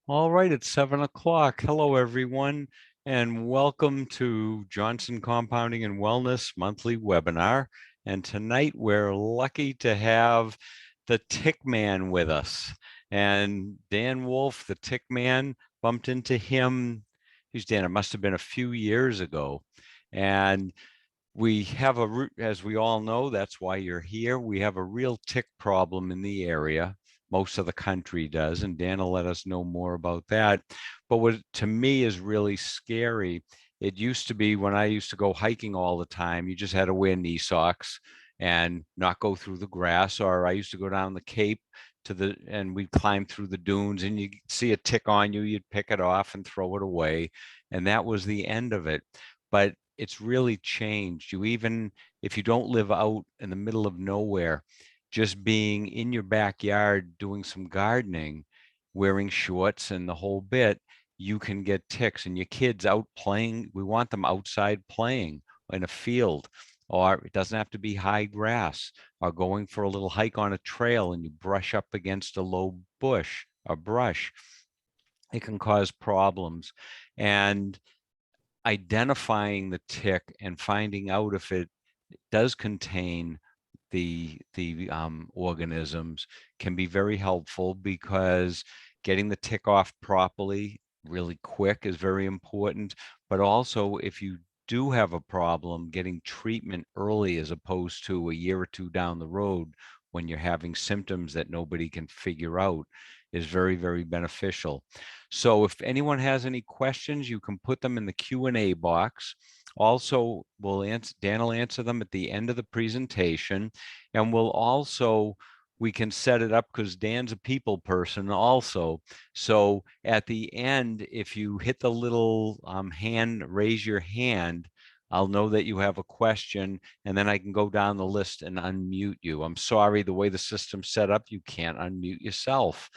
All right, it's 7 o'clock. Hello, everyone, and welcome to Johnson Compounding and Wellness monthly webinar. And tonight we're lucky to have the Tick Man with us. And Dan Wolf, the Tick Man, bumped into him. He's Dan, it must have been a few years ago. And we have as we all know, that's why you're here. We have a real tick problem in the area. Most of the country does, and Dan will let us know more about that. But what to me is really scary, it used to be when I used to go hiking all the time, you just had to wear knee socks and not go through the grass. Or I used to go down the Cape and we'd climb through the dunes, and you see a tick on you, you'd pick it off and throw it away. And that was the end of it. But it's really changed. Even if you don't live out in the middle of nowhere, just being in your backyard doing some gardening, wearing shorts and the whole bit, you can get ticks. And your kids out playing, we want them outside playing in a field, or it doesn't have to be high grass, or going for a little hike on a trail and you brush up against a low bush or brush. It can cause problems. And identifying the tick and finding out if it does contain the organisms can be very helpful, because getting the tick off properly really quick is very important. But also, if you do have a problem, getting treatment early as opposed to a year or two down the road when you're having symptoms that nobody can figure out is very, very beneficial. So if anyone has any questions, you can put them in the Q&A box. Also, Dan will answer them at the end of the presentation, and we can set it up because Dan's a people person also. So at the end, if you hit the little raise your hand, I'll know that you have a question, and then I can go down the list and unmute you. I'm sorry, the way the system's set up, you can't unmute yourself.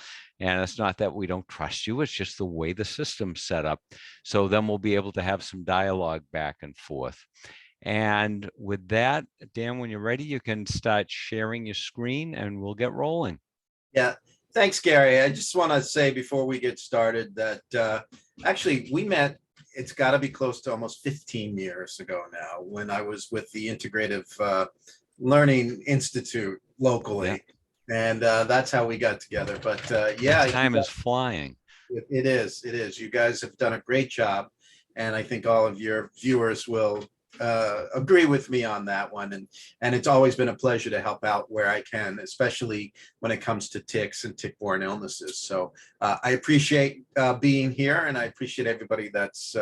And it's not that we don't trust you, it's just the way the system's set up. So then we'll be able to have some dialogue back and forth. And with that, Dan, when you're ready, you can start sharing your screen and we'll get rolling. Yeah, thanks, Gary. I just want to say before we get started that actually we met, it's got to be close to almost 15 years ago now, when I was with the Integrative Learning Institute locally. Yeah. And that's how we got together. But yeah, time is flying. It is. It is. You guys have done a great job. And I think all of your viewers will agree with me on that one. And it's always been a pleasure to help out where I can, especially when it comes to ticks and tick-borne illnesses. So I appreciate being here, and I appreciate everybody that's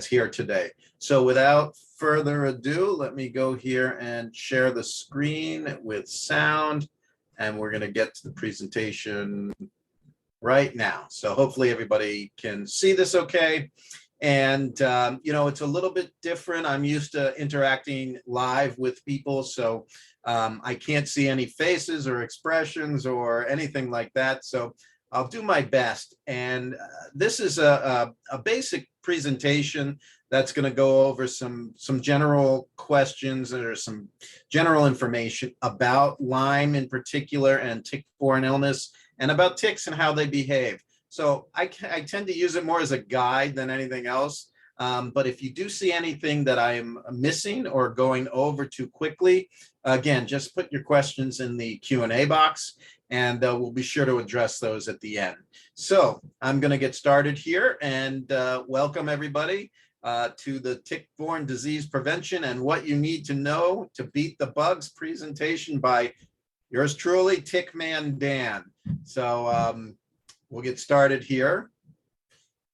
here today. So without further ado, let me go here and share the screen with sound, and we're going to get to the presentation right now. So hopefully everybody can see this okay. And, you know, it's a little bit different. I'm used to interacting live with people, so I can't see any faces or expressions or anything like that. So I'll do my best. And this is a basic presentation that's going to go over some general questions or some general information about Lyme in particular and tick-borne illness, and about ticks and how they behave. So I tend to use it more as a guide than anything else. But if you do see anything that I'm missing or going over too quickly, again, just put your questions in the Q&A box, and we'll be sure to address those at the end. So I'm going to get started here, and welcome everybody to the Tick-Borne Disease Prevention and What You Need to Know to Beat the Bugs presentation by yours truly, Tick Man Dan. So we'll get started here.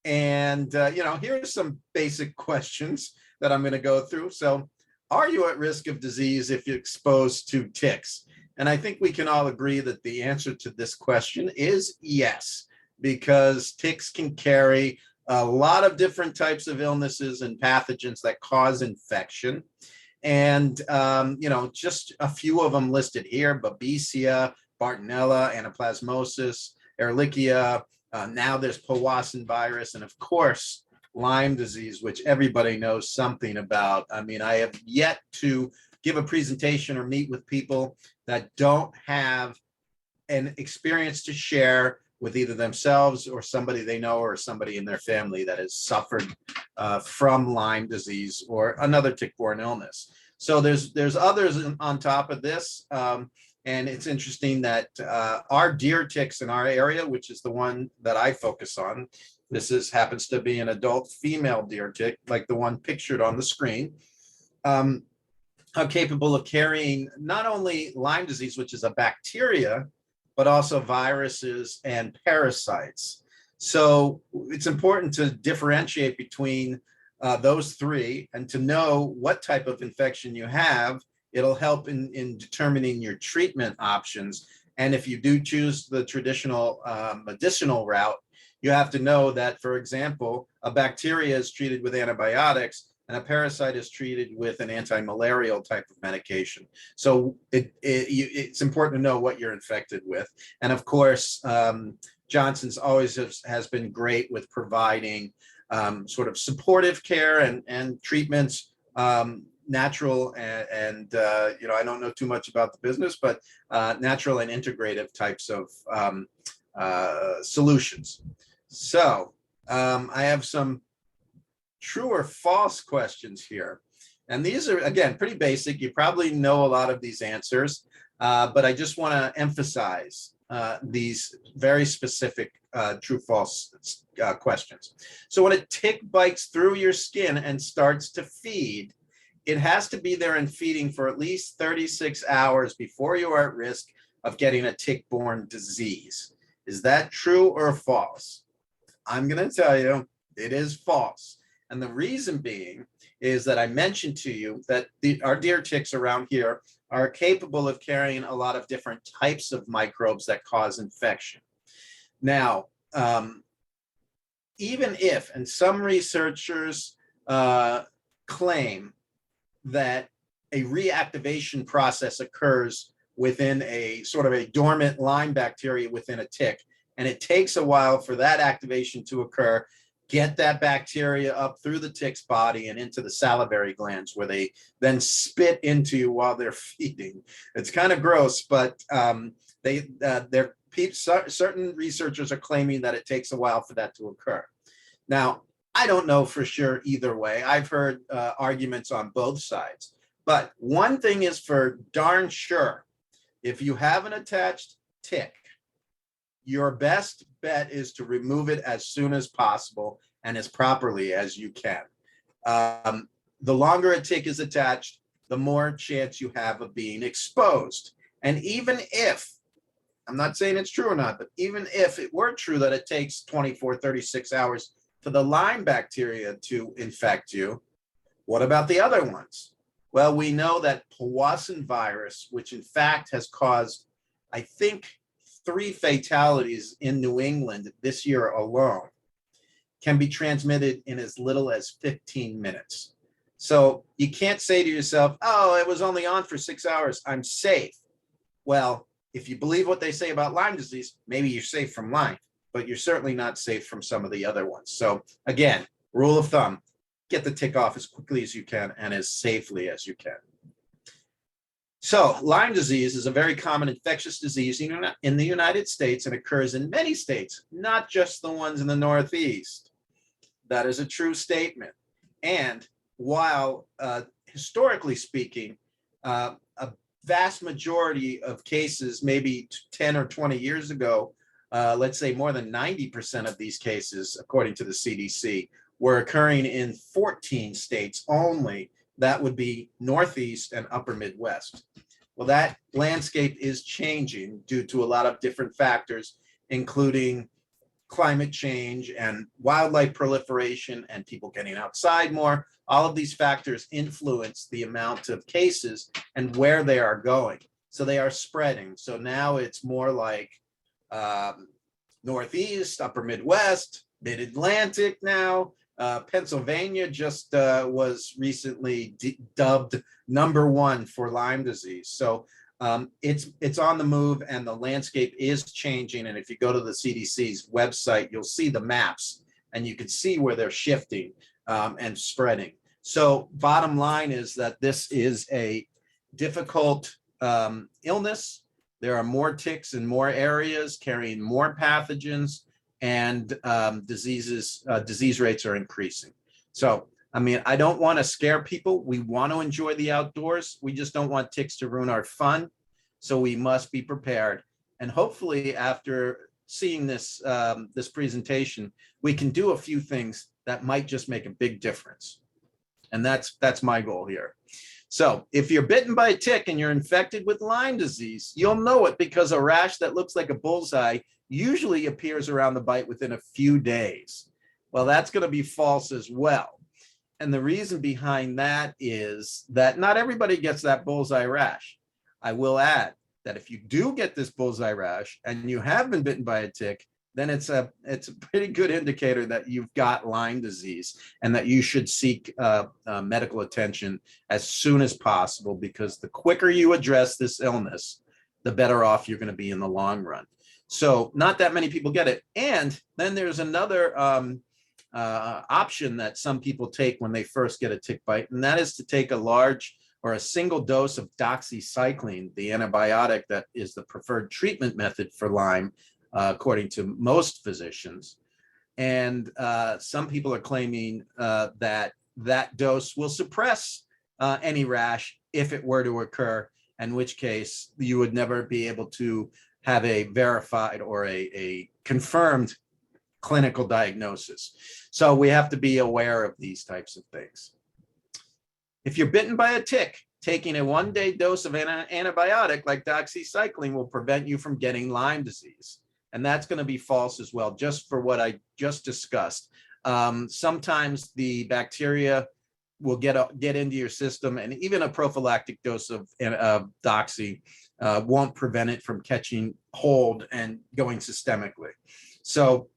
And, you know, here's some basic questions that I'm going to go through. So are you at risk of disease if you're exposed to ticks? And I think we can all agree that the answer to this question is yes, because ticks can carry a lot of different types of illnesses and pathogens that cause infection. And, you know, just a few of them listed here: Babesia, Bartonella, Anaplasmosis, Ehrlichia, now there's Powassan virus, and of course, Lyme disease, which everybody knows something about. I mean, I have yet to give a presentation or meet with people that don't have an experience to share with either themselves or somebody they know or somebody in their family that has suffered from Lyme disease or another tick-borne illness. So there's others on top of this. And it's interesting that our deer ticks in our area, which is the one that I focus on, happens to be an adult female deer tick, like the one pictured on the screen, are capable of carrying not only Lyme disease, which is a bacteria, but also viruses and parasites. So it's important to differentiate between those three and to know what type of infection you have. It'll help in determining your treatment options. And if you do choose the traditional medicinal route, you have to know that, for example, a bacteria is treated with antibiotics and a parasite is treated with an anti-malarial type of medication. So it's important to know what you're infected with. And of course, Johnson's always has been great with providing sort of supportive care and treatments, natural and I don't know too much about the business, but natural and integrative types of solutions. So I have some true or false questions here. And these are, again, pretty basic. You probably know a lot of these answers, but I just want to emphasize these very specific true false questions. So when a tick bites through your skin and starts to feed, it has to be there and feeding for at least 36 hours before you are at risk of getting a tick-borne disease. Is that true or false? I'm going to tell you it is false. And the reason being is that I mentioned to you that our deer ticks around here are capable of carrying a lot of different types of microbes that cause infection. Now, even if, and some researchers claim that a reactivation process occurs within a sort of a dormant Lyme bacteria within a tick, and it takes a while for that activation to occur, get that bacteria up through the tick's body and into the salivary glands, where they then spit into you while they're feeding. It's kind of gross, but certain researchers are claiming that it takes a while for that to occur. Now, I don't know for sure either way. I've heard arguments on both sides. But one thing is for darn sure, if you have an attached tick, your best bet is to remove it as soon as possible and as properly as you can. The longer a tick is attached, the more chance you have of being exposed. And even if, I'm not saying it's true or not, but even if it were true that it takes 24, 36 hours for the Lyme bacteria to infect you, what about the other ones? Well, we know that Powassan virus, which in fact has caused, I think, 3 fatalities in New England this year alone, can be transmitted in as little as 15 minutes. So you can't say to yourself, oh, it was only on for 6 hours, I'm safe. Well, if you believe what they say about Lyme disease, maybe you're safe from Lyme, but you're certainly not safe from some of the other ones. So again, rule of thumb, get the tick off as quickly as you can and as safely as you can. So Lyme disease is a very common infectious disease in the United States and occurs in many states, not just the ones in the Northeast. That is a true statement. And while historically speaking, a vast majority of cases, maybe 10 or 20 years ago, let's say more than 90% of these cases, according to the CDC, were occurring in 14 states only. That would be Northeast and Upper Midwest. Well, that landscape is changing due to a lot of different factors, including climate change and wildlife proliferation and people getting outside more. All of these factors influence the amount of cases and where they are going. So they are spreading. So now it's more like Northeast, Upper Midwest, Mid-Atlantic now. Pennsylvania just was recently dubbed #1 for Lyme disease. So it's on the move and the landscape is changing. And if you go to the CDC's website, you'll see the maps and you can see where they're shifting and spreading. So bottom line is that this is a difficult illness. There are more ticks in more areas carrying more pathogens, and disease rates are increasing. So, I mean, I don't want to scare people. We want to enjoy the outdoors. We just don't want ticks to ruin our fun. So we must be prepared. And hopefully after seeing this, this presentation, we can do a few things that might just make a big difference. And that's my goal here. So if you're bitten by a tick and you're infected with Lyme disease, you'll know it because a rash that looks like a bullseye usually appears around the bite within a few days. Well, that's going to be false as well. And the reason behind that is that not everybody gets that bullseye rash. I will add that if you do get this bullseye rash and you have been bitten by a tick, then it's a pretty good indicator that you've got Lyme disease and that you should seek medical attention as soon as possible, because the quicker you address this illness, the better off you're going to be in the long run. So not that many people get it. And then there's another option that some people take when they first get a tick bite, and that is to take a large or a single dose of doxycycline, the antibiotic that is the preferred treatment method for Lyme, according to most physicians. And some people are claiming that that dose will suppress any rash if it were to occur, in which case you would never be able to have a verified or a confirmed clinical diagnosis. So we have to be aware of these types of things. If you're bitten by a tick, taking a one-day dose of an antibiotic like doxycycline will prevent you from getting Lyme disease. And that's going to be false as well, just for what I just discussed. Sometimes the bacteria will get into your system, and even a prophylactic dose of doxy won't prevent it from catching hold and going systemically. So,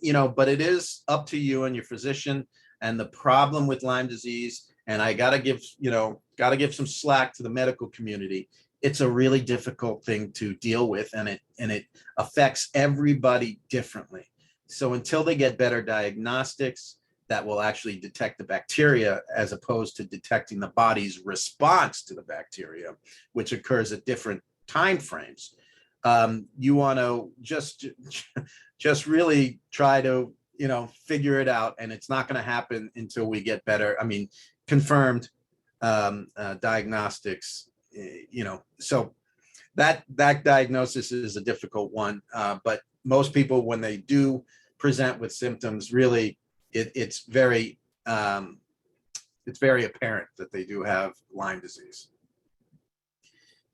you know, but it is up to you and your physician. And the problem with Lyme disease, and I got to give some slack to the medical community, it's a really difficult thing to deal with, and it affects everybody differently. So until they get better diagnostics that will actually detect the bacteria as opposed to detecting the body's response to the bacteria, which occurs at different time frames, you want to just really try to, you know, figure it out. And it's not going to happen until we get better. I mean, confirmed diagnostics. You know, so that diagnosis is a difficult one, but most people, when they do present with symptoms, really it's very apparent that they do have Lyme disease.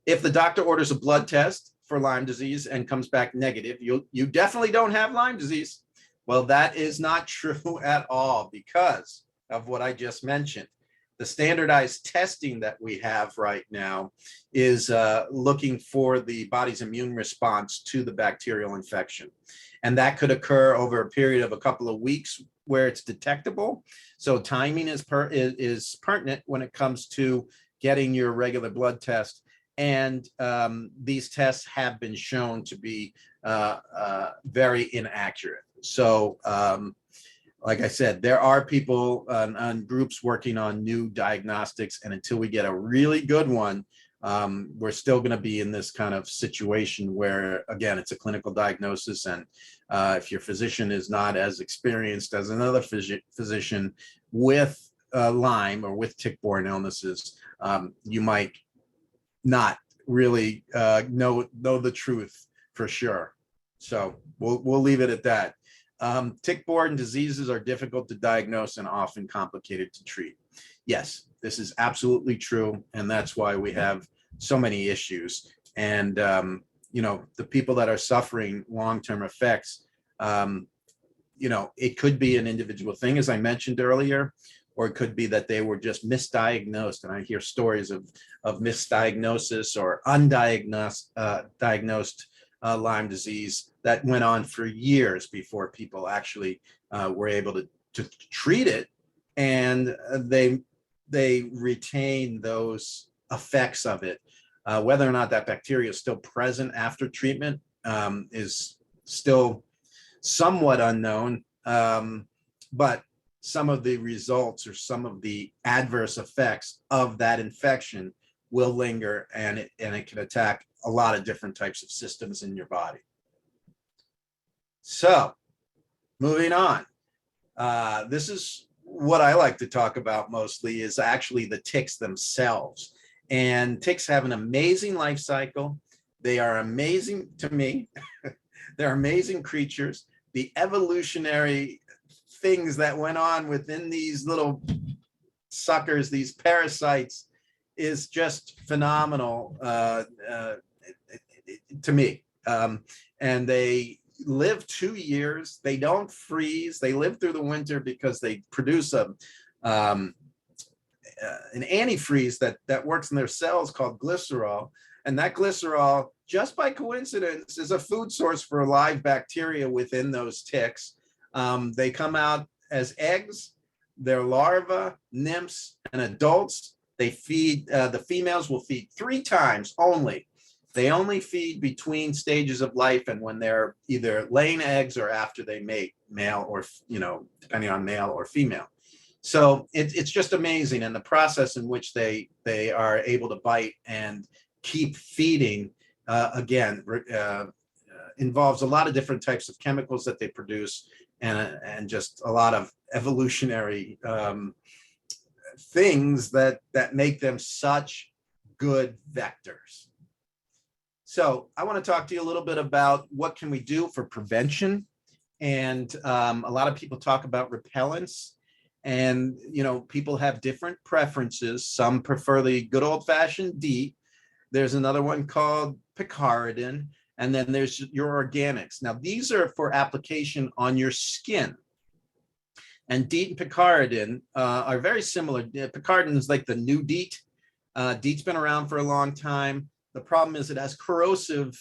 If the doctor orders a blood test for Lyme disease and comes back negative, you definitely don't have Lyme disease. Well, that is not true at all, because of what I just mentioned. The standardized testing that we have right now is looking for the body's immune response to the bacterial infection. And that could occur over a period of a couple of weeks where it's detectable. So timing is pertinent when it comes to getting your regular blood test. And these tests have been shown to be very inaccurate. So, like I said, there are people on groups working on new diagnostics, and until we get a really good one, we're still going to be in this kind of situation where, again, it's a clinical diagnosis, and if your physician is not as experienced as another physician with Lyme or with tick-borne illnesses, you might not really know the truth for sure. So we'll leave it at that. Tick-borne diseases are difficult to diagnose and often complicated to treat. Yes, this is absolutely true, and that's why we have so many issues. And you know, the people that are suffering long-term effects, you know, it could be an individual thing, as I mentioned earlier, or it could be that they were just misdiagnosed. And I hear stories of misdiagnosis or undiagnosed diagnosed Lyme disease that went on for years before people actually were able to treat it, and they retain those effects of it. Whether or not that bacteria is still present after treatment is still somewhat unknown, but some of the results or some of the adverse effects of that infection will linger, and it can attack a lot of different types of systems in your body. So moving on, this is what I like to talk about mostly, is actually the ticks themselves. And ticks have an amazing life cycle. They are amazing to me. They're amazing creatures. The evolutionary things that went on within these little suckers, these parasites, is just phenomenal to me. And they live 2 years. They don't freeze. They live through the winter because they produce an antifreeze that works in their cells called glycerol. And that glycerol, just by coincidence, is a food source for live bacteria within those ticks. They come out as eggs. They're larvae, nymphs, and adults. They feed, the females will feed 3 times only. They only feed between stages of life and when they're either laying eggs or after they mate, male or, depending on male or female. So it's just amazing. And the process in which they are able to bite and keep feeding, involves a lot of different types of chemicals that they produce, and just a lot of evolutionary things that make them such good vectors. So I want to talk to you a little bit about what can we do for prevention. And a lot of people talk about repellents, and people have different preferences. Some prefer the good old-fashioned DEET. There's another one called picaridin, and then there's your organics. Now these are for application on your skin. And DEET and picaridin are very similar. Picaridin is like the new DEET. DEET's been around for a long time. The problem is it has corrosive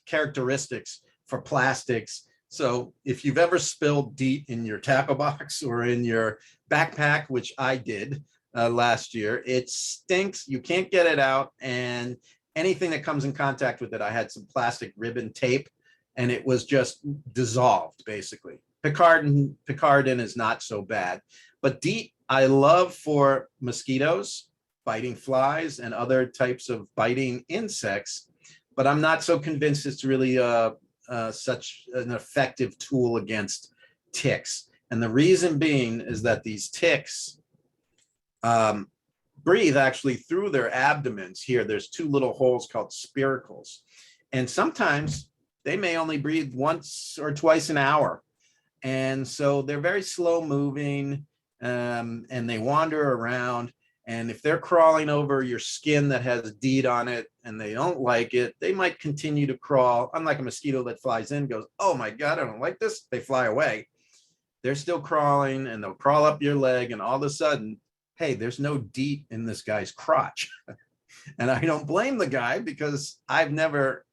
characteristics for plastics. So if you've ever spilled DEET in your tackle box or in your backpack, which I did last year, it stinks. You can't get it out. And anything that comes in contact with it, I had some plastic ribbon tape, and it was just dissolved, basically. Picaridin is not so bad. But DEET, I love for mosquitoes, biting flies, and other types of biting insects, but I'm not so convinced it's really such an effective tool against ticks. And the reason being is that these ticks breathe actually through their abdomens. Here, there's 2 little holes called spiracles. And sometimes they may only breathe once or twice an hour. And so they're very slow moving, and they wander around. And if they're crawling over your skin that has DEET on it and they don't like it, they might continue to crawl. Unlike a mosquito that flies in, goes, oh my God, I don't like this. They fly away. They're still crawling, and they'll crawl up your leg, and all of a sudden, hey, there's no DEET in this guy's crotch. And I don't blame the guy, because I've never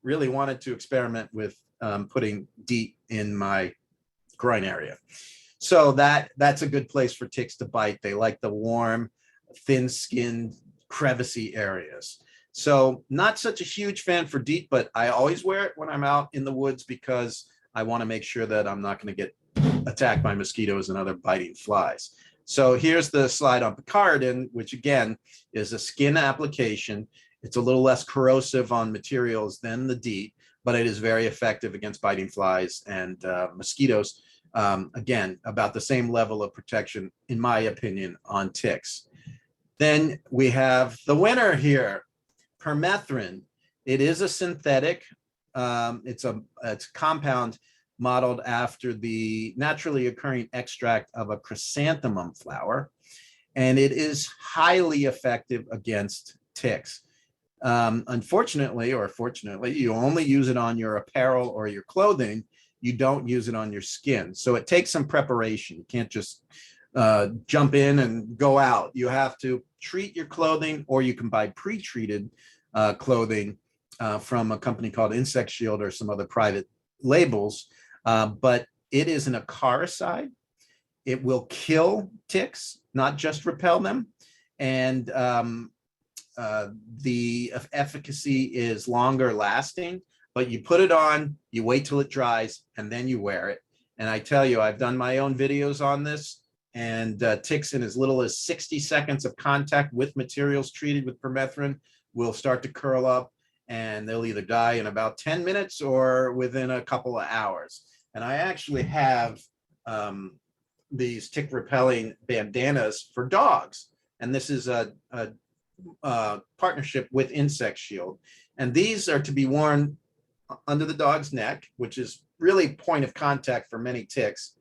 really wanted to experiment with putting DEET in my groin area. So that's a good place for ticks to bite. They like the warm, thin-skinned, crevicey areas. So not such a huge fan for DEET, but I always wear it when I'm out in the woods, because I want to make sure that I'm not going to get attacked by mosquitoes and other biting flies. So here's the slide on picaridin, which again is a skin application. It's a little less corrosive on materials than the DEET, but it is very effective against biting flies and mosquitoes. Again, about the same level of protection, in my opinion, on ticks. Then we have the winner here, permethrin. It is a synthetic. It's a compound modeled after the naturally occurring extract of a chrysanthemum flower, and it is highly effective against ticks. Unfortunately, or fortunately, you only use it on your apparel or your clothing. You don't use it on your skin. So it takes some preparation. You can't just jump in and go out. You have to treat your clothing, or you can buy pre-treated clothing from a company called Insect Shield or some other private labels. But it is an acaricide. It will kill ticks, not just repel them. And the efficacy is longer lasting. But you put it on, you wait till it dries, and then you wear it. And I tell you, I've done my own videos on this. and ticks in as little as 60 seconds of contact with materials treated with permethrin will start to curl up, and they'll either die in about 10 minutes or within a couple of hours. And I actually have these tick repelling bandanas for dogs. And this is a partnership with Insect Shield. And these are to be worn under the dog's neck, which is really point of contact for many ticks.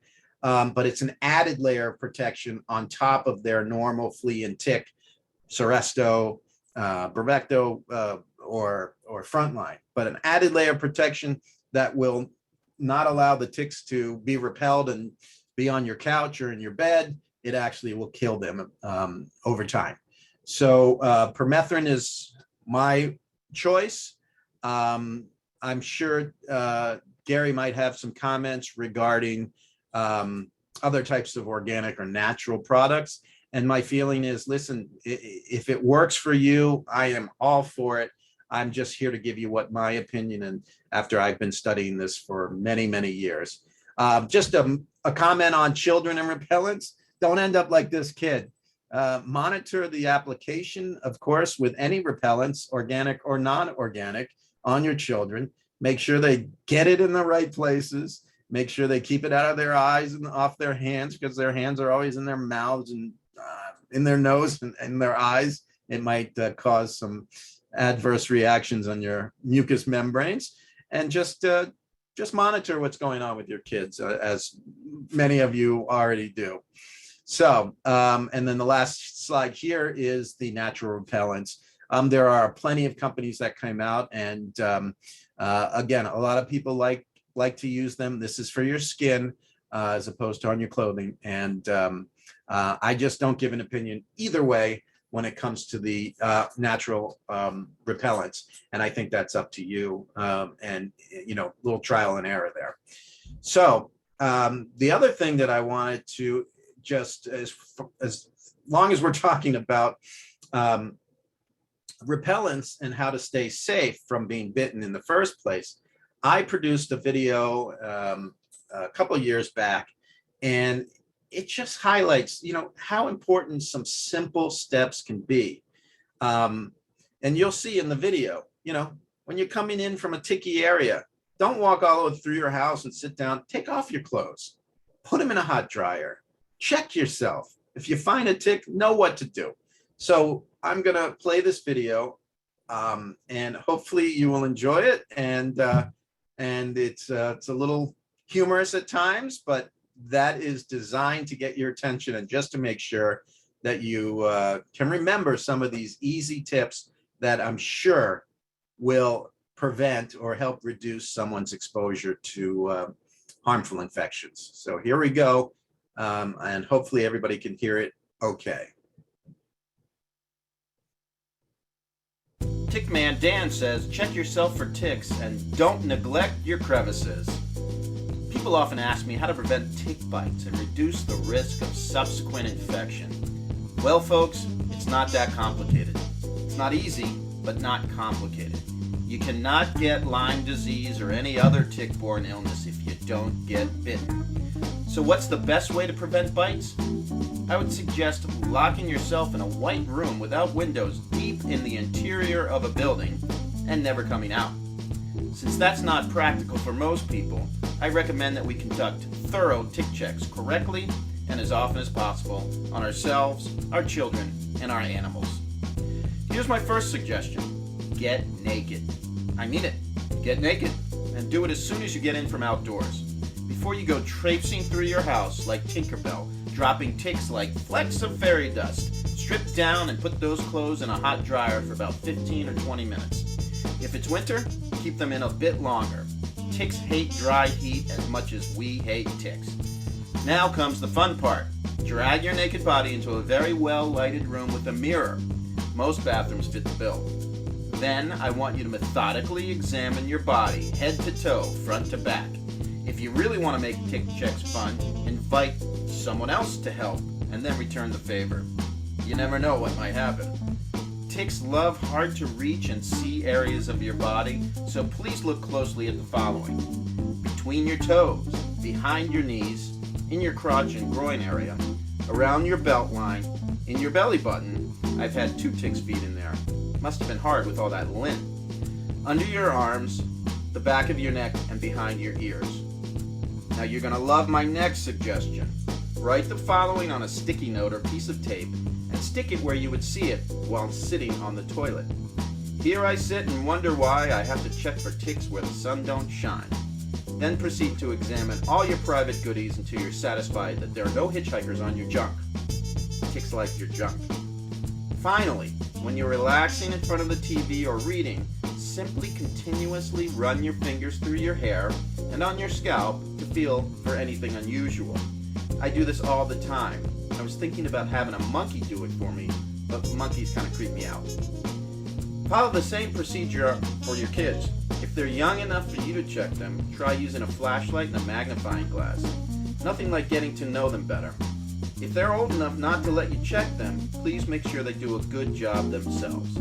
But it's an added layer of protection on top of their normal flea and tick, Seresto, Bravecto, or Frontline. But an added layer of protection that will not allow the ticks to be repelled and be on your couch or in your bed. It actually will kill them over time. So permethrin is my choice. I'm sure Gary might have some comments regarding other types of organic or natural products. And my feeling is, listen, if it works for you, I am all for it. I'm just here to give you what my opinion, and after I've been studying this for many, many years. Just a comment on children and repellents. Don't end up like this kid. Monitor the application, of course, with any repellents, organic or non-organic, on your children. Make sure they get it in the right places. Make sure they keep it out of their eyes and off their hands, because their hands are always in their mouths and in their nose and in their eyes. It might cause some adverse reactions on your mucous membranes. And just monitor what's going on with your kids, as many of you already do. So, and then the last slide here is the natural repellents. There are plenty of companies that came out, and again, a lot of people like to use them. This is for your skin as opposed to on your clothing. And I just don't give an opinion either way when it comes to the natural repellents. And I think that's up to you, and, you know, little trial and error there. So the other thing that I wanted to just, as long as we're talking about repellents and how to stay safe from being bitten in the first place, I produced a video a couple of years back, and it just highlights, you know, how important some simple steps can be. And you'll see in the video, you know, when you're coming in from a ticky area, don't walk all the way through your house and sit down. Take off your clothes, put them in a hot dryer, check yourself. If you find a tick, know what to do. So I'm gonna play this video, and hopefully you will enjoy it. And it's a little humorous at times, but that is designed to get your attention and just to make sure that you can remember some of these easy tips that I'm sure will prevent or help reduce someone's exposure to harmful infections. So here we go, and hopefully everybody can hear it okay. Tickman Dan says, check yourself for ticks and don't neglect your crevices. People often ask me how to prevent tick bites and reduce the risk of subsequent infection. Well, folks, it's not that complicated. It's not easy, but not complicated. You cannot get Lyme disease or any other tick-borne illness if you don't get bitten. So what's the best way to prevent bites? I would suggest locking yourself in a white room without windows deep in the interior of a building and never coming out. Since that's not practical for most people, I recommend that we conduct thorough tick checks correctly and as often as possible on ourselves, our children, and our animals. Here's my first suggestion. Get naked. I mean it. Get naked. And do it as soon as you get in from outdoors. Before you go traipsing through your house like Tinkerbell, dropping ticks like flecks of fairy dust, strip down and put those clothes in a hot dryer for about 15 or 20 minutes. If it's winter, keep them in a bit longer. Ticks hate dry heat as much as we hate ticks. Now comes the fun part. Drag your naked body into a very well-lighted room with a mirror. Most bathrooms fit the bill. Then I want you to methodically examine your body, head to toe, front to back. If you really want to make tick checks fun, invite someone else to help and then return the favor. You never know what might happen. Ticks love hard to reach and see areas of your body, so please look closely at the following. Between your toes, behind your knees, in your crotch and groin area, around your belt line, in your belly button. I've had 2 ticks feed in there. Must have been hard with all that lint. Under your arms, the back of your neck, and behind your ears. Now you're going to love my next suggestion. Write the following on a sticky note or piece of tape and stick it where you would see it while sitting on the toilet. Here I sit and wonder why I have to check for ticks where the sun don't shine. Then proceed to examine all your private goodies until you're satisfied that there are no hitchhikers on your junk. Ticks like your junk. Finally, when you're relaxing in front of the TV or reading, simply continuously run your fingers through your hair and on your scalp to feel for anything unusual. I do this all the time. I was thinking about having a monkey do it for me, but monkeys kind of creep me out. Follow the same procedure for your kids. If they're young enough for you to check them, try using a flashlight and a magnifying glass. Nothing like getting to know them better. If they're old enough not to let you check them, please make sure they do a good job themselves.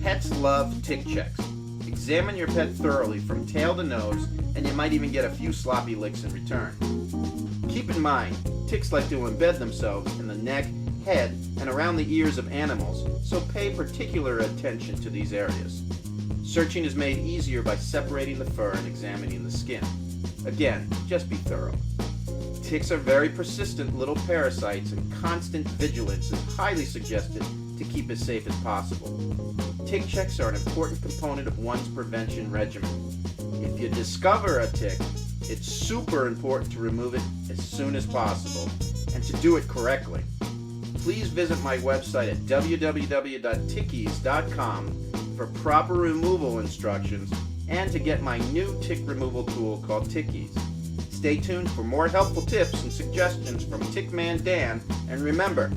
Pets love tick checks. Examine your pet thoroughly from tail to nose, and you might even get a few sloppy licks in return. Keep in mind, ticks like to embed themselves in the neck, head, and around the ears of animals, so pay particular attention to these areas. Searching is made easier by separating the fur and examining the skin. Again, just be thorough. Ticks are very persistent little parasites, and constant vigilance is highly suggested to keep as safe as possible. Tick checks are an important component of one's prevention regimen. If you discover a tick, it's super important to remove it as soon as possible, and to do it correctly. Please visit my website at www.tickies.com for proper removal instructions and to get my new tick removal tool called Tickies. Stay tuned for more helpful tips and suggestions from Tickman Dan, and remember,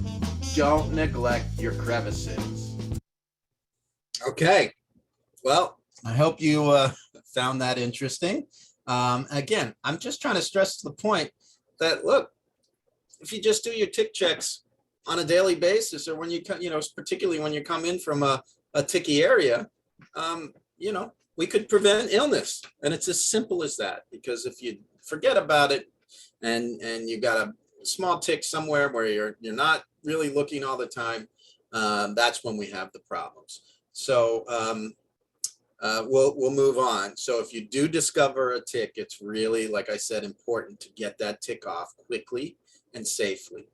don't neglect your crevices. Okay. Well, I hope you found that interesting. Again, I'm just trying to stress to the point that, look, if you just do your tick checks on a daily basis, or when you come, particularly when you come in from a ticky area, we could prevent illness. And it's as simple as that, because if you forget about it and you got a small tick somewhere where you're not really looking all the time, that's when we have the problems. So we'll move on. So if you do discover a tick, it's really, like I said, important to get that tick off quickly and safely.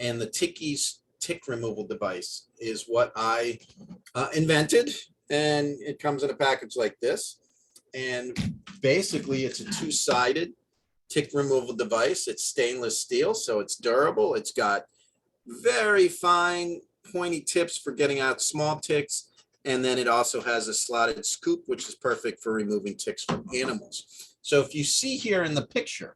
And the Tickies tick removal device is what I invented, and it comes in a package like this. And basically it's a 2-sided tick removal device. It's stainless steel, so it's durable. It's got very fine pointy tips for getting out small ticks. And then it also has a slotted scoop, which is perfect for removing ticks from animals. So if you see here in the picture,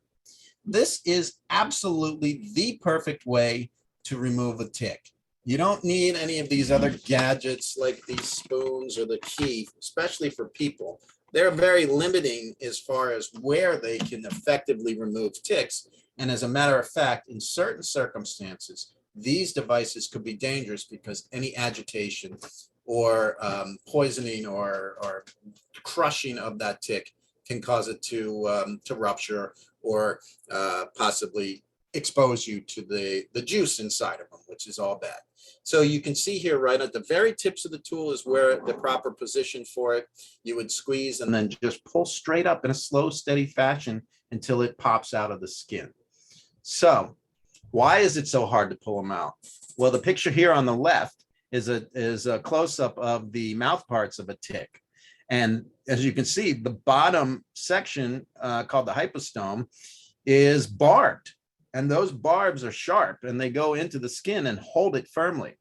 this is absolutely the perfect way to remove a tick. You don't need any of these other gadgets like these spoons or the key, especially for people. They're very limiting as far as where they can effectively remove ticks. And as a matter of fact, in certain circumstances, these devices could be dangerous because any agitation or poisoning or crushing of that tick can cause it to rupture or possibly expose you to the juice inside of them, which is all bad. So you can see here right at the very tips of the tool is where the proper position for it. You would squeeze and then just pull straight up in a slow, steady fashion until it pops out of the skin. So why is it so hard to pull them out? Well, the picture here on the left is a close-up of the mouth parts of a tick. And as you can see, the bottom section called the hypostome is barbed. And those barbs are sharp and they go into the skin and hold it firmly.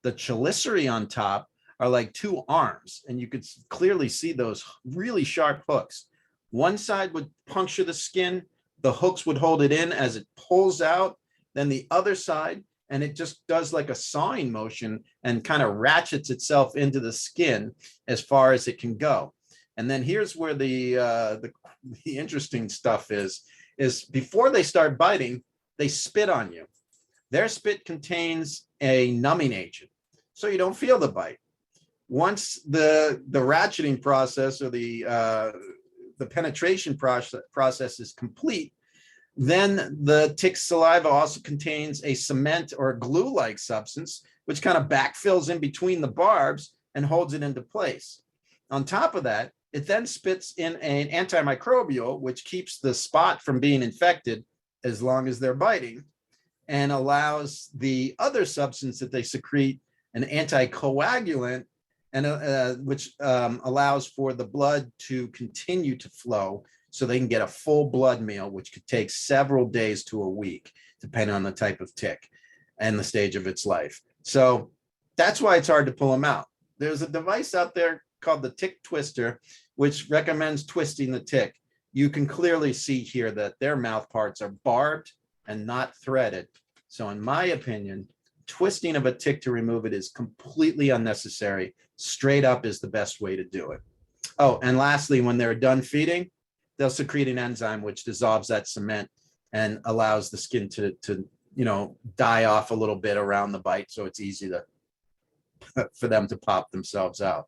The chelicerae on top are like 2 arms, and you could clearly see those really sharp hooks. One side would puncture the skin, the hooks would hold it in as it pulls out, then the other side, and it just does like a sawing motion and kind of ratchets itself into the skin as far as it can go. And then here's where the interesting stuff is before they start biting, they spit on you. Their spit contains a numbing agent, so you don't feel the bite. Once the ratcheting process or the penetration process is complete, Then the tick's saliva also contains a cement or a glue-like substance, which kind of backfills in between the barbs and holds it into place. On top of that, it then spits in an antimicrobial, which keeps the spot from being infected as long as they're biting, and allows the other substance that they secrete, an anticoagulant, and which allows for the blood to continue to flow so they can get a full blood meal, which could take several days to a week, depending on the type of tick and the stage of its life. So that's why it's hard to pull them out. There's a device out there called the tick twister, which recommends twisting the tick. You can clearly see here that their mouth parts are barbed and not threaded. So in my opinion, twisting of a tick to remove it is completely unnecessary. Straight up is the best way to do it. Oh, and lastly, when they're done feeding, they'll secrete an enzyme which dissolves that cement and allows the skin to die off a little bit around the bite, so it's easy for them to pop themselves out.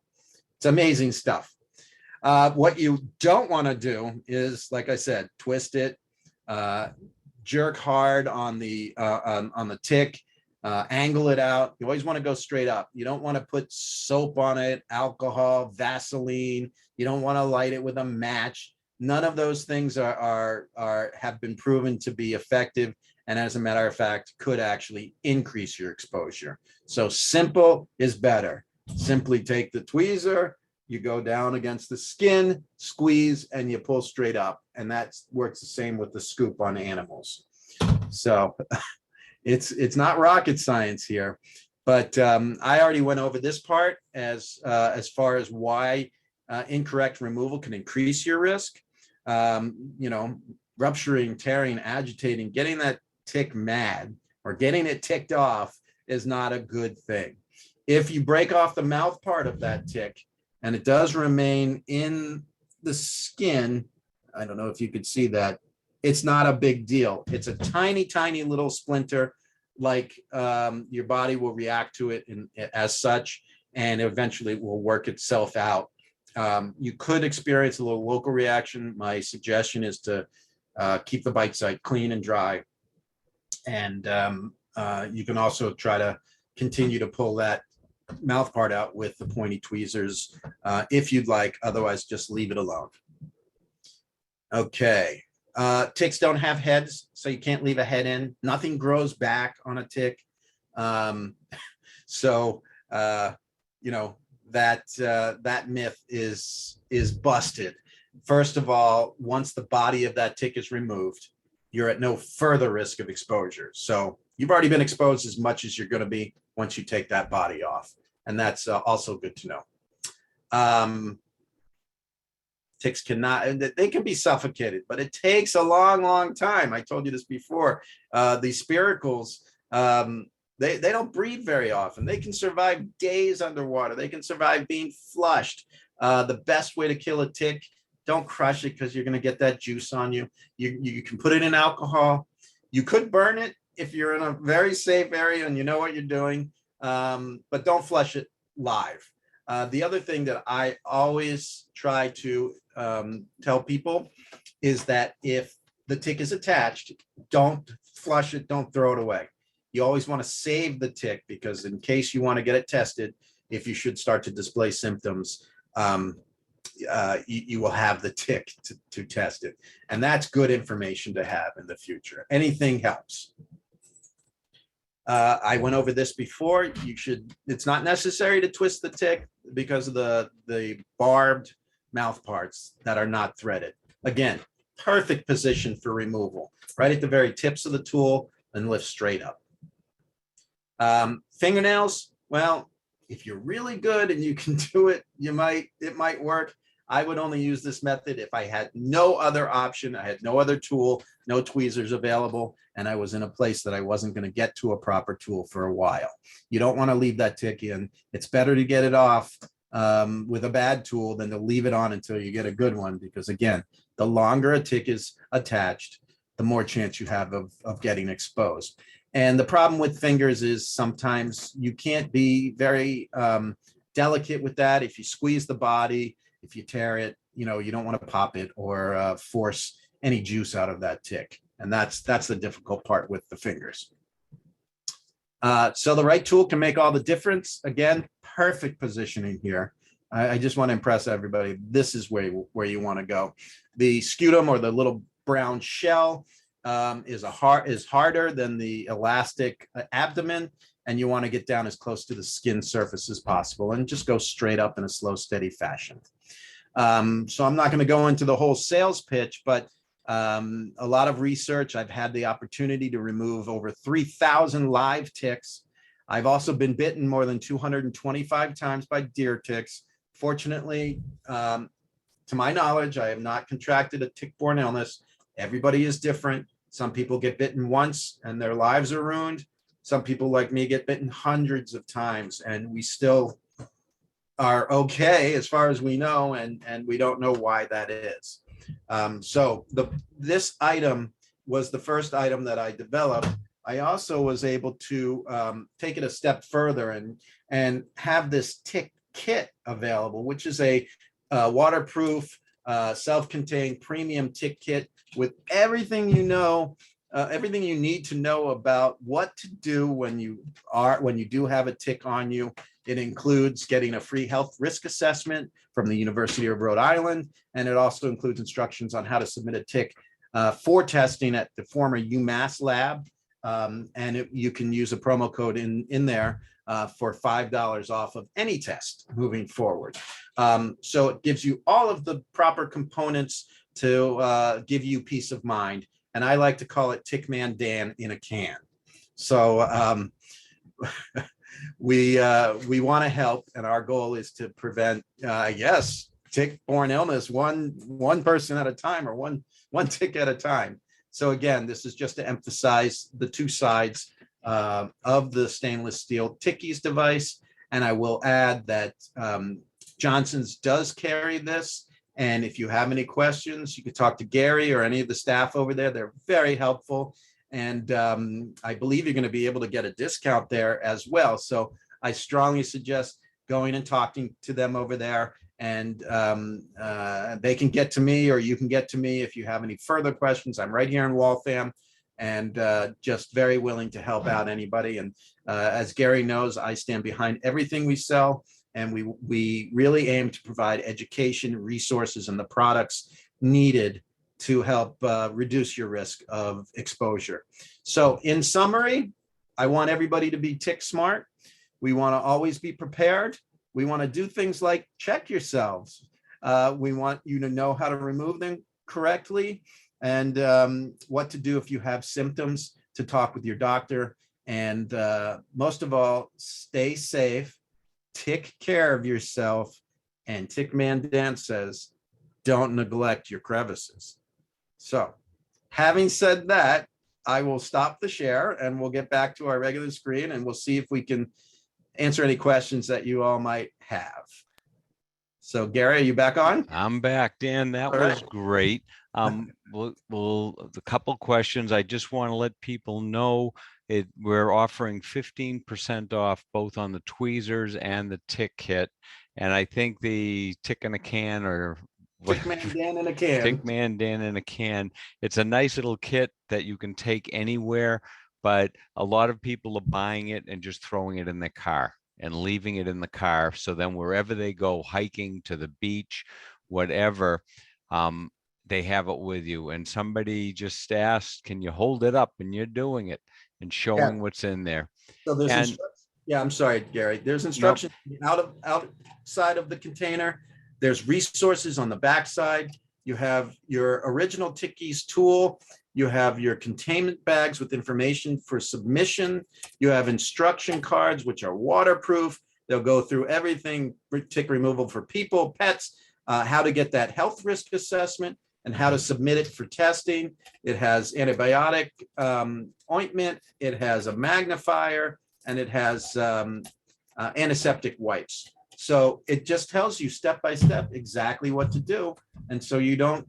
It's amazing stuff. What you don't want to do is, like I said, twist it, jerk hard on the tick, angle it out. You always want to go straight up. You don't want to put soap on it, alcohol, Vaseline. You don't want to light it with a match. None of those things have been proven to be effective, and as a matter of fact, could actually increase your exposure. So simple is better. Simply take the tweezer, you go down against the skin, squeeze, and you pull straight up. And that works the same with the scoop on animals. So it's not rocket science here, but I already went over this part as far as why incorrect removal can increase your risk. Rupturing, tearing, agitating, getting that tick mad or getting it ticked off is not a good thing. If you break off the mouth part of that tick and it does remain in the skin, I don't know if you could see that, it's not a big deal. It's a tiny, tiny little splinter, like your body will react to it as such, and eventually it will work itself out. You could experience a little local reaction. My suggestion is to keep the bite site clean and dry. And you can also try to continue to pull that mouth part out with the pointy tweezers if you'd like. Otherwise, just leave it alone. Okay. Ticks don't have heads, so you can't leave a head in. Nothing grows back on a tick. That myth is busted. First of all, once the body of that tick is removed, you're at no further risk of exposure. So you've already been exposed as much as you're going to be once you take that body off. And that's also good to know. Ticks they can be suffocated, but it takes a long, long time. I told you this before. These spiracles, they don't breathe very often. They can survive days underwater. They can survive being flushed. The best way to kill a tick, don't crush it because you're going to get that juice on you. You can put it in alcohol. You could burn it if you're in a very safe area and you know what you're doing, but don't flush it live. The other thing that I always try to tell people is that if the tick is attached, don't flush it, don't throw it away. You always want to save the tick, because in case you want to get it tested, if you should start to display symptoms, you will have the tick to test it. And that's good information to have in the future. Anything helps. I went over this before. It's not necessary to twist the tick because of the barbed mouth parts that are not threaded. Again, perfect position for removal, right at the very tips of the tool, and lift straight up. Fingernails, well, if you're really good and you can do it, it might work. I would only use this method if I had no other option. I had no other tool, no tweezers available, and I was in a place that I wasn't going to get to a proper tool for a while. You don't want to leave that tick in. It's better to get it off with a bad tool than to leave it on until you get a good one, because again, the longer a tick is attached, the more chance you have of getting exposed. And the problem with fingers is sometimes you can't be very delicate with that. If you squeeze the body, if you tear it, you don't want to pop it or force any juice out of that tick. And that's the difficult part with the fingers. So the right tool can make all the difference. Again, perfect positioning here. I just want to impress everybody. This is where you want to go. The scutum, or the little brown shell, is harder than the elastic abdomen, and you want to get down as close to the skin surface as possible and just go straight up in a slow, steady fashion. So I'm not going to go into the whole sales pitch, but a lot of research. I've had the opportunity to remove over 3,000 live ticks. I've also been bitten more than 225 times by deer ticks. Fortunately, to my knowledge, I have not contracted a tick-borne illness. Everybody is different. Some people get bitten once and their lives are ruined. Some people like me get bitten hundreds of times, and we still are okay as far as we know, and we don't know why that is. So this item was the first item that I developed. I also was able to take it a step further and have this tick kit available, which is a waterproof, self-contained premium tick kit with everything everything you need to know about what to do when you do have a tick on you. It includes getting a free health risk assessment from the University of Rhode Island, and it also includes instructions on how to submit a tick for testing at the former UMass lab. And you can use a promo code in there for $5 off of any test moving forward. So it gives you all of the proper components to give you peace of mind. And I like to call it Tickman Dan in a can. So we want to help, and our goal is to prevent, tick-borne illness one person at a time, or one tick at a time. So again, this is just to emphasize the two sides of the stainless steel Tickies device. And I will add that Johnson's does carry this. And if you have any questions, you can talk to Gary or any of the staff over there. They're very helpful. And I believe you're going to be able to get a discount there as well. So I strongly suggest going and talking to them over there. And they can get to me, or you can get to me if you have any further questions. I'm right here in Waltham, and just very willing to help out anybody. And as Gary knows, I stand behind everything we sell, and we really aim to provide education, resources, and the products needed to help reduce your risk of exposure. So in summary, I want everybody to be tick smart. We want to always be prepared. We want to do things like check yourselves. We want you to know how to remove them correctly, and what to do if you have symptoms, to talk with your doctor. And most of all, stay safe, take care of yourself, and Tickman Dan says, don't neglect your crevices. So having said that, I will stop the share and we'll get back to our regular screen, and we'll see if we can answer any questions that you all might have. So Gary, are you back on? I'm back, Dan. That All was right. great. The couple questions, I just want to let people know we're offering 15% off both on the tweezers and the tick kit. And I think the tick in a can, or Tickman Dan in a can. Tickman Dan in a can. It's a nice little kit that you can take anywhere, but a lot of people are buying it and just throwing it in their car and leaving it in the car. So then wherever they go, hiking, to the beach, whatever, they have it with you. And somebody just asked, can you hold it up? And you're doing it and showing what's in there. So there's yeah, I'm sorry, Gary. There's instructions outside of the container. There's resources on the backside. You have your original Tickies tool. You have your containment bags with information for submission. You have instruction cards, which are waterproof. They'll go through everything, tick removal for people, pets, how to get that health risk assessment, and how to submit it for testing. It has antibiotic ointment. It has a magnifier, and it has antiseptic wipes. So it just tells you step by step exactly what to do. And so you don't.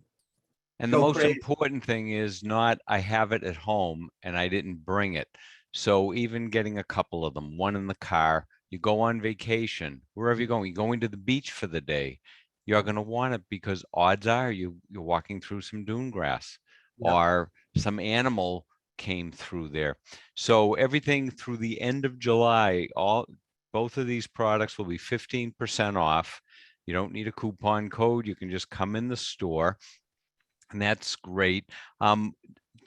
And the most important thing is not, I have it at home and I didn't bring it. So even getting a couple of them, one in the car, you go on vacation, wherever you're going to the beach for the day, you're going to want it, because odds are you're walking through some dune grass, or some animal came through there. So everything through the end of July, both of these products will be 15% off. You don't need a coupon code. You can just come in the store, and that's great.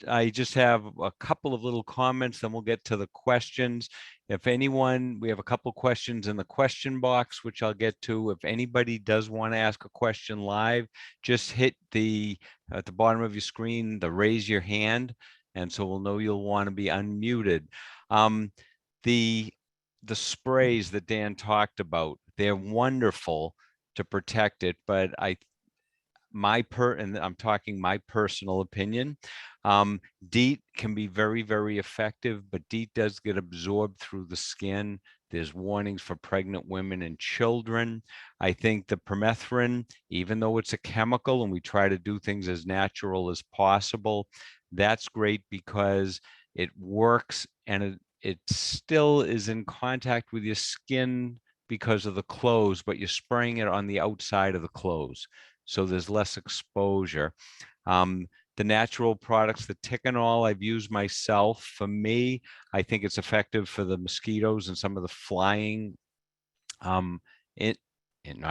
I just have a couple of little comments, then we'll get to the questions. If anyone, we have a couple questions in the question box, which I'll get to. If anybody does want to ask a question live, just hit at the bottom of your screen, the raise your hand, and so we'll know you'll want to be unmuted. The sprays that Dan talked about, they're wonderful to protect it, but and I'm talking my personal opinion, DEET can be very, very effective, but DEET does get absorbed through the skin. There's warnings for pregnant women and children. I think the permethrin, even though it's a chemical and we try to do things as natural as possible, that's great because it works and it still is in contact with your skin because of the clothes, but you're spraying it on the outside of the clothes, so there's less exposure. The natural products, the Ticanol, I've used myself. For me, I think it's effective for the mosquitoes and some of the flying, not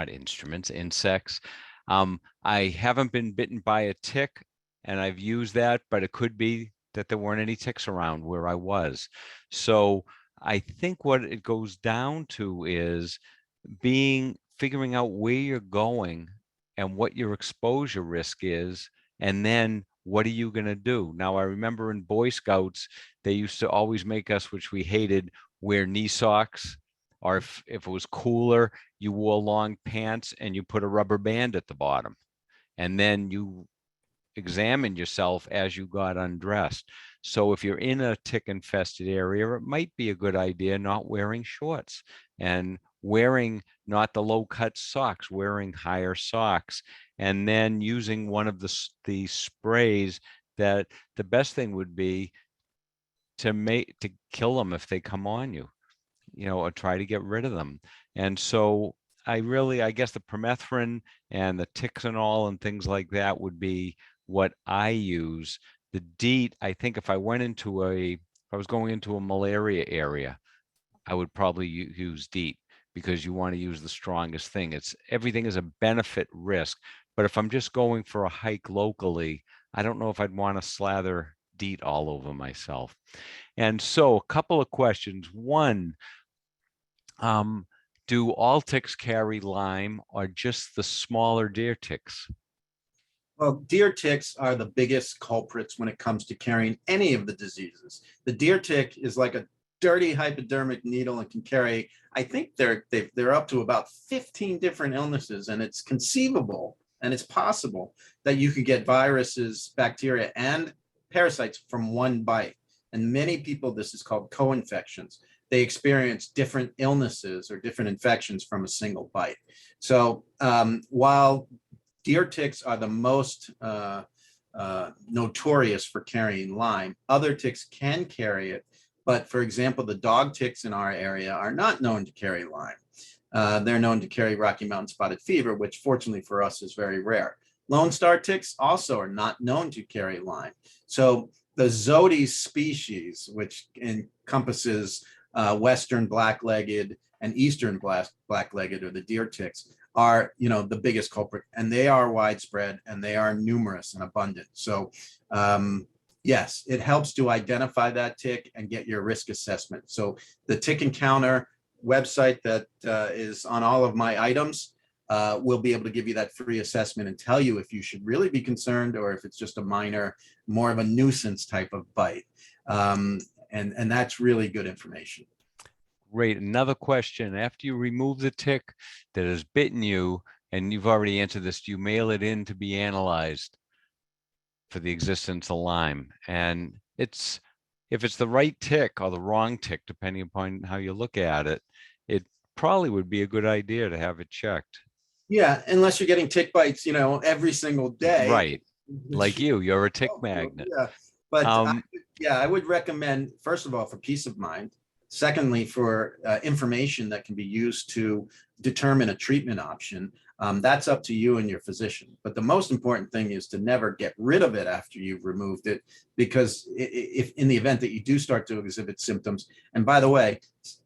instruments, insects. I haven't been bitten by a tick, and I've used that, but it could be that there weren't any ticks around where I was. So I think what it goes down to is figuring out where you're going and what your exposure risk is, and then what are you going to do? Now, I remember in Boy Scouts, they used to always make us, which we hated, wear knee socks, or if it was cooler, you wore long pants and you put a rubber band at the bottom, and then you examine yourself as you got undressed. So if you're in a tick infested area, it might be a good idea not wearing shorts and wearing not the low cut socks, wearing higher socks, and then using one of the sprays. That the best thing would be to kill them if they come on you, or try to get rid of them. And so I guess the permethrin and the Ticanol and things like that would be what I use. The DEET, I think if I was going into a malaria area, I would probably use DEET, because you want to use the strongest thing. Everything is a benefit risk. But if I'm just going for a hike locally, I don't know if I'd want to slather DEET all over myself. And so a couple of questions. One, do all ticks carry Lyme, or just the smaller deer ticks? Well, deer ticks are the biggest culprits when it comes to carrying any of the diseases. The deer tick is like a dirty hypodermic needle and can carry, I think they're up to about 15 different illnesses, and it's conceivable and it's possible that you could get viruses, bacteria, and parasites from one bite. And many people, this is called co-infections. They experience different illnesses or different infections from a single bite. So while deer ticks are the most notorious for carrying Lyme, other ticks can carry it. But for example, the dog ticks in our area are not known to carry Lyme. They're known to carry Rocky Mountain spotted fever, which fortunately for us is very rare. Lone Star ticks also are not known to carry Lyme. So the Zodies species, which encompasses Western black-legged and Eastern black-legged, or the deer ticks, are the biggest culprit, and they are widespread and they are numerous and abundant. So yes, it helps to identify that tick and get your risk assessment. So the Tick Encounter website that is on all of my items will be able to give you that free assessment and tell you if you should really be concerned or if it's just a minor, more of a nuisance type of bite. And that's really good information. Great. Another question. After you remove the tick that has bitten you, and you've already answered this, do you mail it in to be analyzed for the existence of Lyme? And if it's the right tick or the wrong tick, depending upon how you look at it, it probably would be a good idea to have it checked. Yeah, unless you're getting tick bites, every single day. Right. Like you're a tick magnet. Yeah. But I would recommend, first of all, for peace of mind. Secondly, for information that can be used to determine a treatment option, That's up to you and your physician. But the most important thing is to never get rid of it after you've removed it, because if in the event that you do start to exhibit symptoms, and by the way,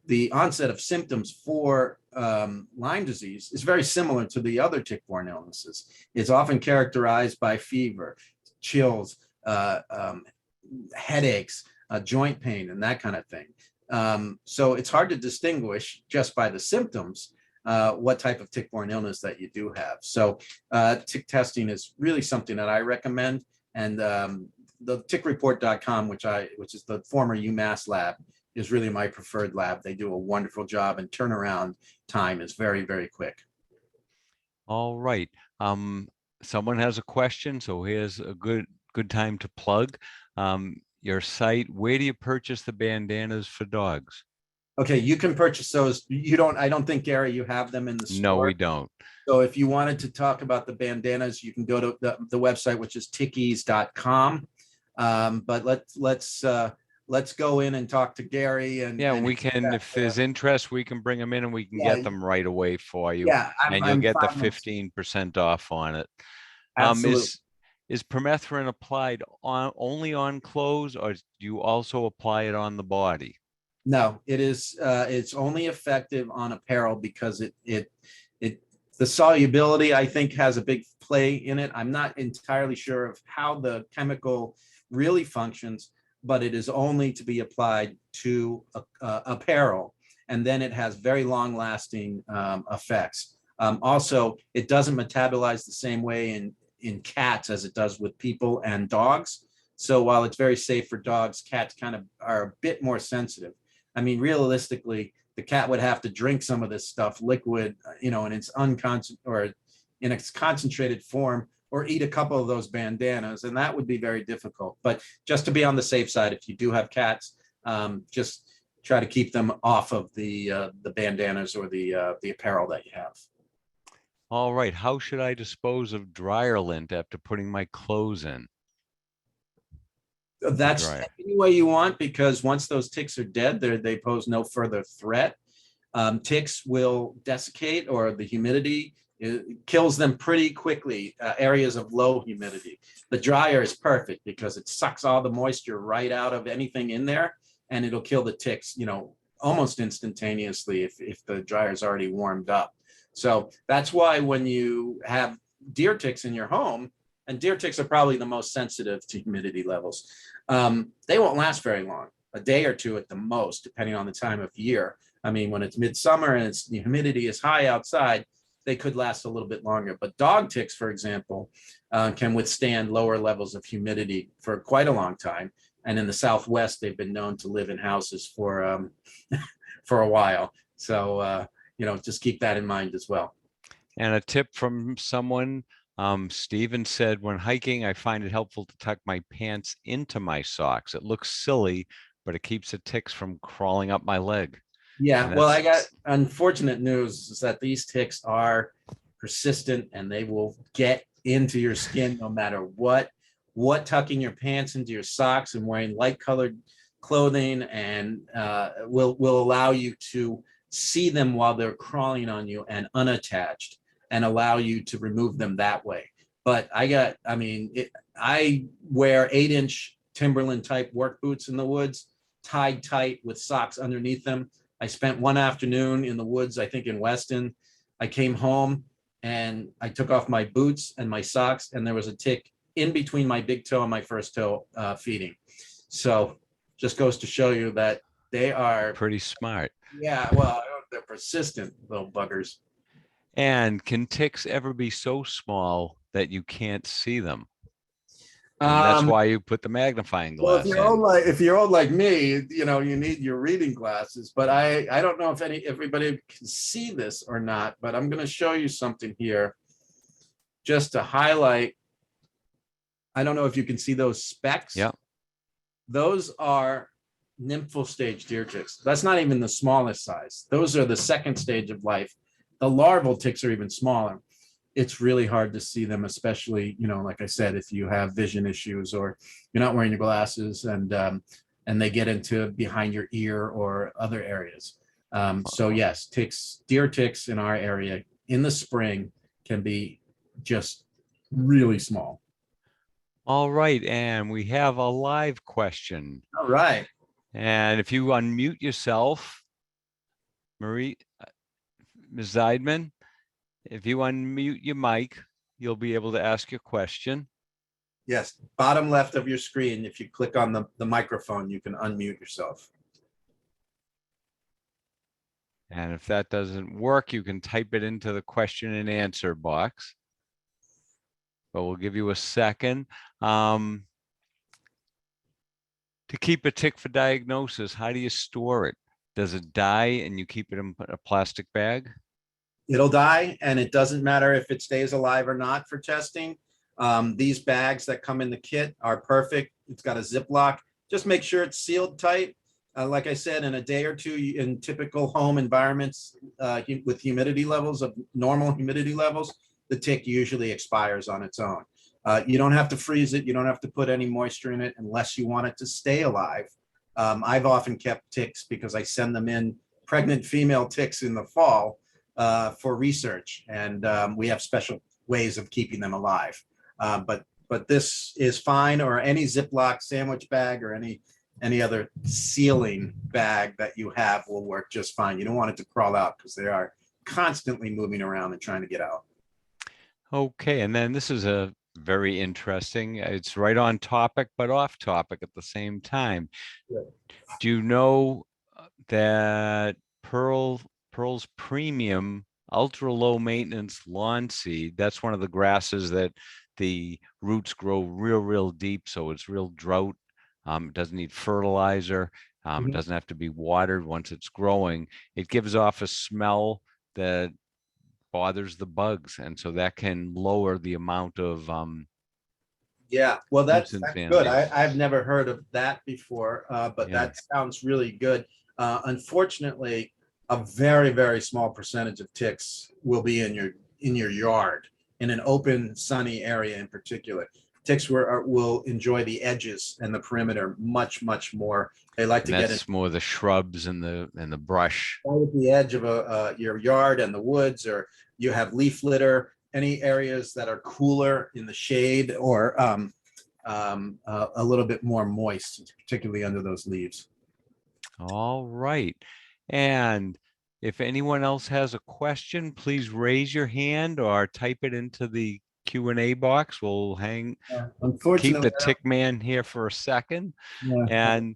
the onset of symptoms for Lyme disease is very similar to the other tick-borne illnesses. It's often characterized by fever, chills, headaches, joint pain, and that kind of thing. So it's hard to distinguish just by the symptoms what type of tick-borne illness that you do have. So tick testing is really something that I recommend. And the tickreport.com, which is the former UMass lab, is really my preferred lab. They do a wonderful job, and turnaround time is very, very quick. All right. Someone has a question, so here's a good time to plug your site. Where do you purchase the bandanas for dogs? Okay, you can purchase those. I don't think, Gary, you have them in the store. No, we don't. So if you wanted to talk about the bandanas, you can go to the website, which is tickies.com. But let's go in and talk to Gary. And we can, if there's interest, we can bring them in and we can get them right away for you. Yeah, and you'll get the 15% off on it. Absolutely. Is permethrin applied only on clothes, or do you also apply it on the body? No, it is. It's only effective on apparel because the solubility, I think, has a big play in it. I'm not entirely sure of how the chemical really functions, but it is only to be applied to apparel, and then it has very long-lasting effects. Also, it doesn't metabolize the same way in cats as it does with people and dogs. So while it's very safe for dogs, cats kind of are a bit more sensitive. I mean, realistically, the cat would have to drink some of this stuff liquid, in its in its concentrated form, or eat a couple of those bandanas, and that would be very difficult. But just to be on the safe side, if you do have cats, just try to keep them off of the bandanas or the apparel that you have. All right. How should I dispose of dryer lint after putting my clothes in? That's any way you want, because once those ticks are dead, they pose no further threat. Ticks will desiccate, or the humidity kills them pretty quickly, areas of low humidity. The dryer is perfect because it sucks all the moisture right out of anything in there, and it'll kill the ticks, almost instantaneously if the dryer is already warmed up. So that's why when you have deer ticks in your home, and deer ticks are probably the most sensitive to humidity levels, they won't last very long, a day or two at the most, depending on the time of year. I mean, when it's midsummer and the humidity is high outside, they could last a little bit longer. But dog ticks, for example, can withstand lower levels of humidity for quite a long time. And in the Southwest, they've been known to live in houses for a while. So, just keep that in mind as well. And a tip from someone, Steven said, when hiking, I find it helpful to tuck my pants into my socks. It looks silly, but it keeps the ticks from crawling up my leg. Yeah, well, I got unfortunate news is that these ticks are persistent, and they will get into your skin no matter what. Tucking your pants into your socks and wearing light colored clothing and will allow you to see them while they're crawling on you and unattached, and allow you to remove them that way. But I wear 8-inch Timberland type work boots in the woods, tied tight with socks underneath them. I spent one afternoon in the woods, I think in Weston. I came home and I took off my boots and my socks, and there was a tick in between my big toe and my first toe feeding. So just goes to show you that they are pretty smart. Yeah, well, they're persistent little buggers. And can ticks ever be so small that you can't see them? And that's why you put the magnifying glass. Well, if you're old like me, you need your reading glasses. But I don't know if everybody can see this or not. But I'm going to show you something here, just to highlight. I don't know if you can see those specks. Yeah, those are nymphal stage deer ticks. That's not even the smallest size. Those are the second stage of life. The larval ticks are even smaller. It's really hard to see them, especially, like I said, if you have vision issues or you're not wearing your glasses and they get into behind your ear or other areas. So yes, deer ticks in our area in the spring can be just really small. All right, and we have a live question. All right. And if you unmute yourself, Marie, Ms. Zeidman, if you unmute your mic, you'll be able to ask your question. Yes, bottom left of your screen, if you click on the microphone, you can unmute yourself. And if that doesn't work, you can type it into the question and answer box. But we'll give you a second. To keep a tick for diagnosis, how do you store it? Does it die and you keep it in a plastic bag? It'll die, and it doesn't matter if it stays alive or not for testing. These bags that come in the kit are perfect. It's got a Ziploc. Just make sure it's sealed tight. Like I said, in a day or two, in typical home environments with humidity levels of normal humidity levels, the tick usually expires on its own. You don't have to freeze it. You don't have to put any moisture in it unless you want it to stay alive. I've often kept ticks because I send them in, pregnant female ticks in the fall, for research, and we have special ways of keeping them alive. But this is fine, or any Ziploc sandwich bag or any other sealing bag that you have will work just fine. You don't want it to crawl out because they are constantly moving around and trying to get out. Okay, and then this is a very interesting, it's right on topic, but off topic at the same time. Yeah. Do you know that Pearl's premium ultra low maintenance lawn seed, that's one of the grasses that the roots grow real deep, so it's real drought. It doesn't need fertilizer. It doesn't have to be watered once it's growing. It gives off a smell that bothers the bugs, and so that can lower the amount of Yeah, well, that's nuisance good. animals. I've never heard of that before, but Yeah. that sounds really good. Unfortunately, a very small percentage of ticks will be in your yard, in an open, sunny area in particular. Ticks will enjoy the edges and the perimeter much more. They like to And get in that's more the shrubs and the brush. right at the edge of your yard and the woods, or you have leaf litter, any areas that are cooler in the shade, or a little bit more moist, particularly under those leaves. All right. And if anyone else has a question, please raise your hand or type it into the Q&A box. We'll keep Unfortunately, the tick man here for a second. yeah. And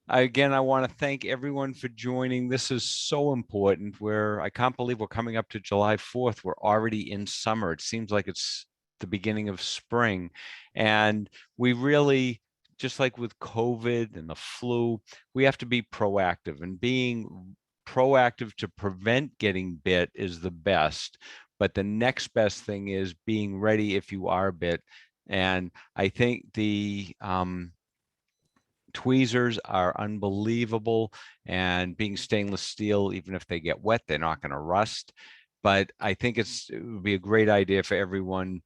again, I want to thank everyone for joining. This is so important. I can't believe we're coming up to July 4th. We're already in summer. It seems like it's the beginning of spring. And we really, just like with COVID and the flu, we have to be proactive, and being proactive to prevent getting bit is the best. But the next best thing is being ready if you are bit. And I think the tweezers are unbelievable, and being stainless steel, even if they get wet, they're not going to rust. But I think it would be a great idea for everyone,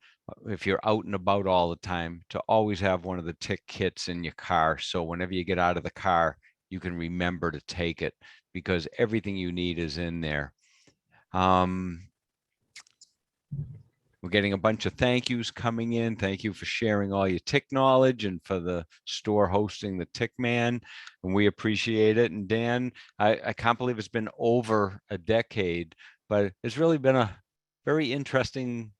if you're out and about all the time, to always have one of the tick kits in your car. So whenever you get out of the car, you can remember to take it, because everything you need is in there. We're getting a bunch of thank yous coming in. Thank you for sharing all your tick knowledge and for the store hosting the Tick Man. And we appreciate it. And Dan, I can't believe it's been over a decade, but it's really been a very interesting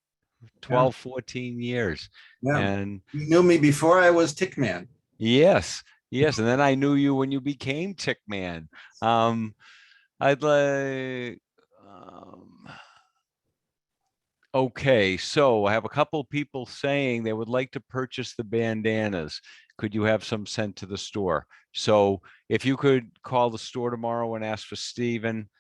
12, 14 years. Yeah. And You knew me before I was Tick Man. yes. And then I knew you when you became Tick Man. I'd like, okay, so I have a couple of people saying they would like to purchase the bandanas. Could you have some sent to the store? So if you could call the store tomorrow and ask for Steven,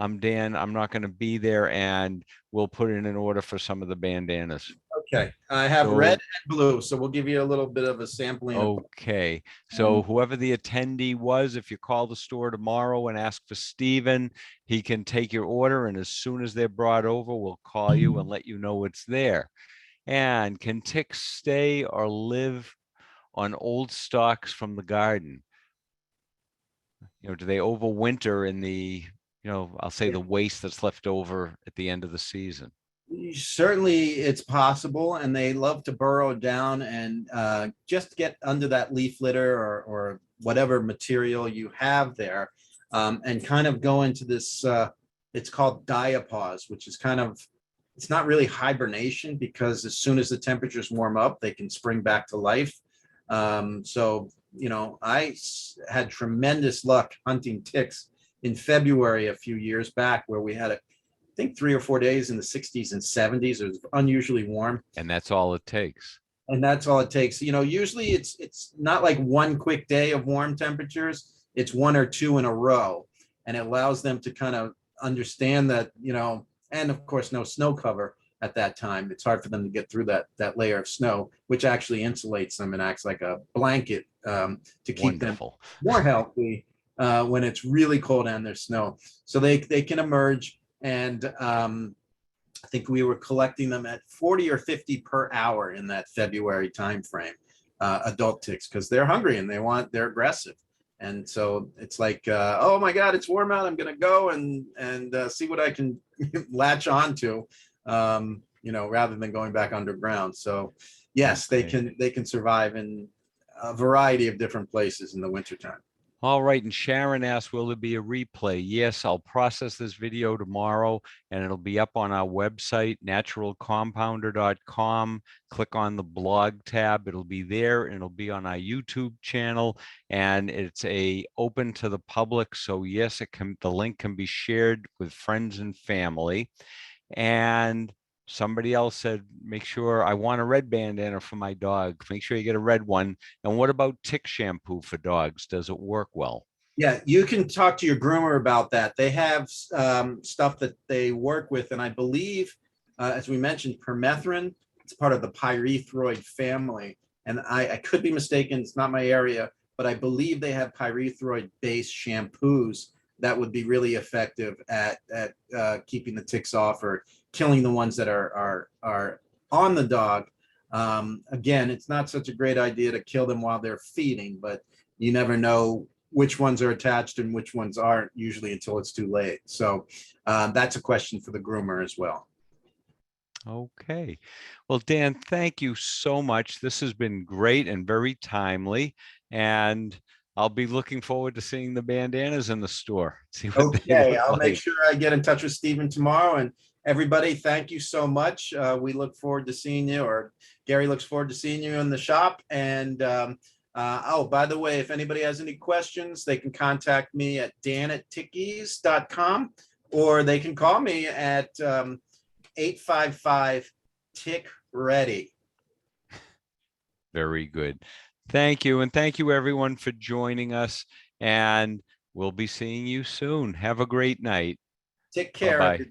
I'm Dan, I'm not going to be there, and we'll put in an order for some of the bandanas. Okay, I have red and blue, so we'll give you a little bit of a sampling. Okay, so whoever the attendee was, if you call the store tomorrow and ask for Steven, he can take your order, and as soon as they're brought over, we'll call you and let you know it's there. And can ticks stay or live on old stalks from the garden? Do they overwinter in the, I'll say the waste that's left over at the end of the season? Certainly, it's possible, and they love to burrow down and just get under that leaf litter or whatever material you have there, and kind of go into this. It's called diapause, which is kind of, it's not really hibernation because as soon as the temperatures warm up, they can spring back to life. So, I had tremendous luck hunting ticks in February a few years back, where we had I think 3 or 4 days in the 60s and 70s. It was unusually warm. And that's all it takes. And that's all it takes. Usually it's not like one quick day of warm temperatures. It's one or two in a row. And it allows them to kind of understand that, and of course, no snow cover at that time. It's hard for them to get through that layer of snow, which actually insulates them and acts like a blanket to keep Wonderful. them more healthy when it's really cold and there's snow. So they can emerge. And I think we were collecting them at 40 or 50 per hour in that February timeframe, adult ticks, because they're hungry and they're aggressive. And so it's like, oh my God, it's warm out. I'm going to go and see what I can latch onto, rather than going back underground. So yes, they can survive in a variety of different places in the wintertime. All right, and Sharon asked, will there be a replay? Yes, I'll process this video tomorrow and it'll be up on our website, naturalcompounder.com. Click on the blog tab. It'll be there and it'll be on our YouTube channel, and it's open to the public. So yes, the link can be shared with friends and family. And somebody else said, make sure, I want a red bandana for my dog. Make sure you get a red one. And what about tick shampoo for dogs? Does it work well? Yeah, you can talk to your groomer about that. They have stuff that they work with. And I believe, as we mentioned, permethrin, it's part of the pyrethroid family. And I could be mistaken, it's not my area, but I believe they have pyrethroid-based shampoos that would be really effective at keeping the ticks off or killing the ones that are on the dog. Again, it's not such a great idea to kill them while they're feeding, but you never know which ones are attached and which ones aren't, usually until it's too late. So that's a question for the groomer as well. Okay. Well, Dan, thank you so much. This has been great and very timely. And I'll be looking forward to seeing the bandanas in the store. See what they look I'll like. make sure I get in touch with Stephen tomorrow. And everybody, thank you so much. We look forward to seeing you, or Gary looks forward to seeing you in the shop. And by the way, if anybody has any questions, they can contact me at dan@tickies.com, or they can call me at 855-TICK-READY. Very good. Thank you. And thank you, everyone, for joining us. And we'll be seeing you soon. Have a great night. Take care. Bye-bye.